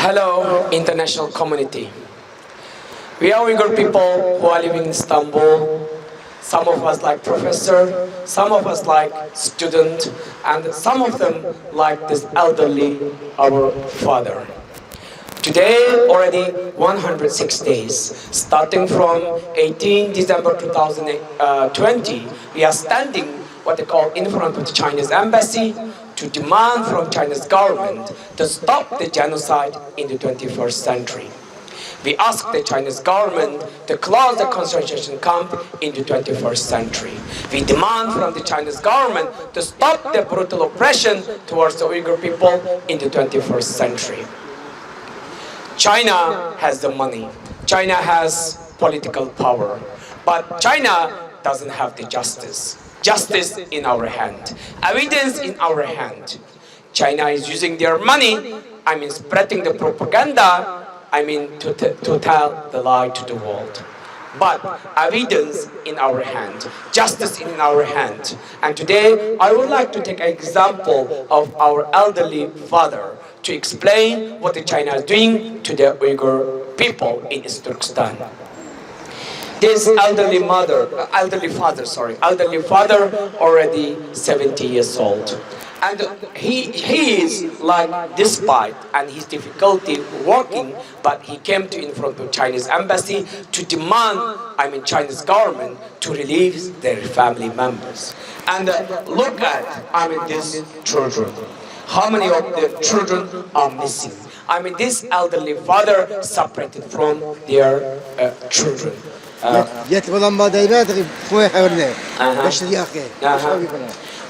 Hello, international community. We are Uyghur people who are living in Istanbul. Some of us like professor, some of us like student, and some of them like this elderly, our father. Today, already 106 days, starting from 18 December 2020, we are standing what they call in front of the Chinese embassy to demand from China's government to stop the genocide in the 21st century. We ask the Chinese government to close the concentration camp in the 21st century. We demand from the Chinese government to stop the brutal oppression towards the Uyghur people in the 21st century. China has the money. China has political power. But China doesn't have the justice. Justice in our hand. Evidence in our hand. China is using their money, spreading the propaganda, to tell the lie to the world. But evidence in our hand, justice in our hand. And today, I would like to take an example of our elderly father to explain what China is doing to the Uyghur people in East Turkestan. This elderly father, already 70 years old. And he is like, despite and his difficulty walking, but he came to in front of Chinese embassy to demand, Chinese government to release their family members. And look at, these children. How many of the children are missing? This elderly father separated from their children.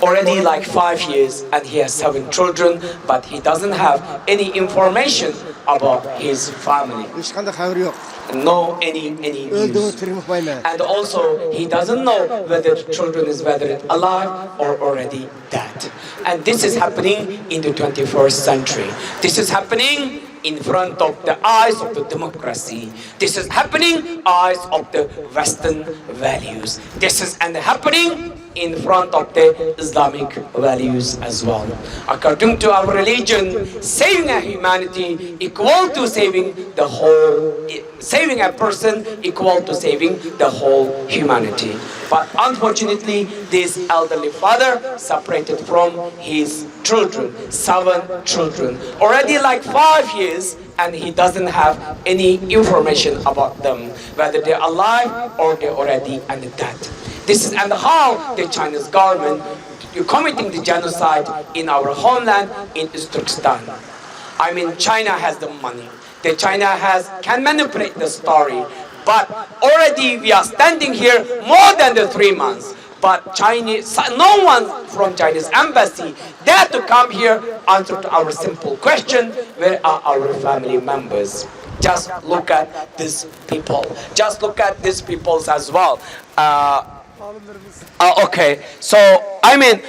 Already like 5 years, and he has 7 children, but he doesn't have any information about his family. No any news. And also he doesn't know whether the children is whether alive or already dead. And this is happening in the 21st century. This is happening in front of the eyes of the democracy. This is happening eyes of the Western values. This is happening in front of the Islamic values as well. According to our religion, saving a humanity equal to saving the whole, saving a person equal to saving the whole humanity. But unfortunately, this elderly father separated from his children, 7 children, already like 5 years, and he doesn't have any information about them, whether they're alive or they're already dead. This is how the Chinese government is committing the genocide in our homeland in East Turkestan. China has the money. China can manipulate the story. But already we are standing here more than 3 months. But no one from Chinese embassy dare to come here answer to our simple question: where are our family members? Just look at these people. Just look at these people as well. Okay, so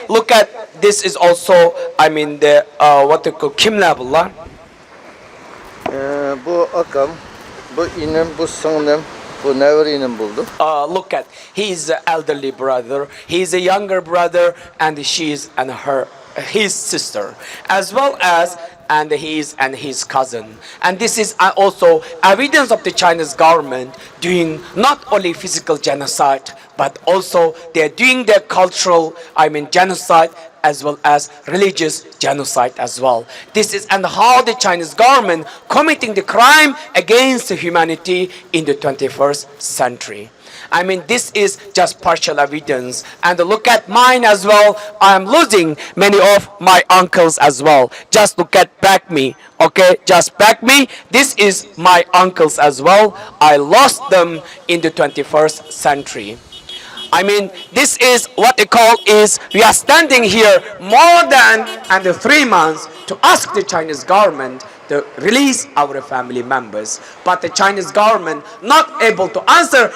look at this is also the what they call kimler bunlar? Bu akam, bu inem, bu singlim, bu never inem buldu. Look at his elderly brother, he's a younger brother, and she's his sister, as well as his cousin. And this is also evidence of the Chinese government doing not only physical genocide, but also they're doing their cultural, genocide, as well as religious genocide as well. This is how the Chinese government committing the crime against humanity in the 21st century. This is just partial evidence. And look at mine as well. I am losing many of my uncles as well. Just look at back me. Okay, just back me. This is my uncles as well. I lost them in the 21st century. This is what they call is, we are standing here more than 3 months to ask the Chinese government to release our family members. But the Chinese government not able to answer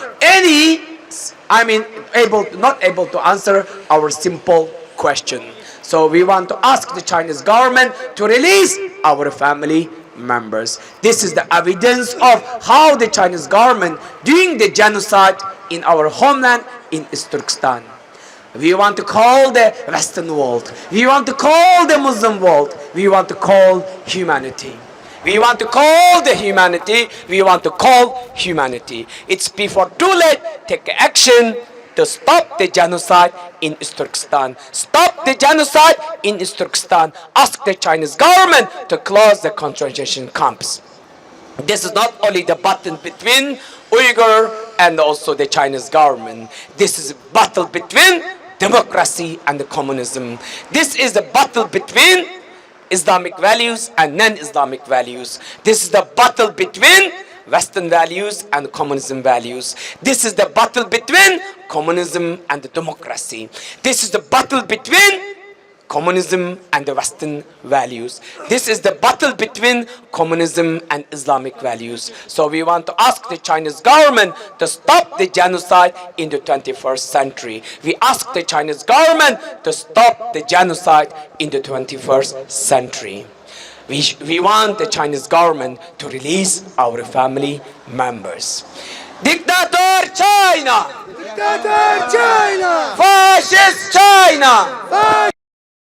not able to answer our simple question. So we want to ask the Chinese government to release our family members. This is the evidence of how the Chinese government doing the genocide in our homeland in East Turkestan. We want to call the Western world. We want to call the Muslim world. We want to call humanity. We want to call the humanity. We want to call humanity. It's before too late. Take action to stop the genocide in East Turkestan. Stop the genocide in East Turkestan. Ask the Chinese government to close the concentration camps. This is not only the battle between Uyghur and also the Chinese government. This is a battle between democracy and communism. This is the battle between Islamic values and non-Islamic values. This is the battle between Western values and communism values. This is the battle between communism and democracy. This is the battle between communism and the Western values. This is the battle between communism and Islamic values. So we want to ask the Chinese government to stop the genocide in the 21st century. We ask the Chinese government to stop the genocide in the 21st century. We want the Chinese government to release our family members. Dictator China! Dictator China! Fascist China!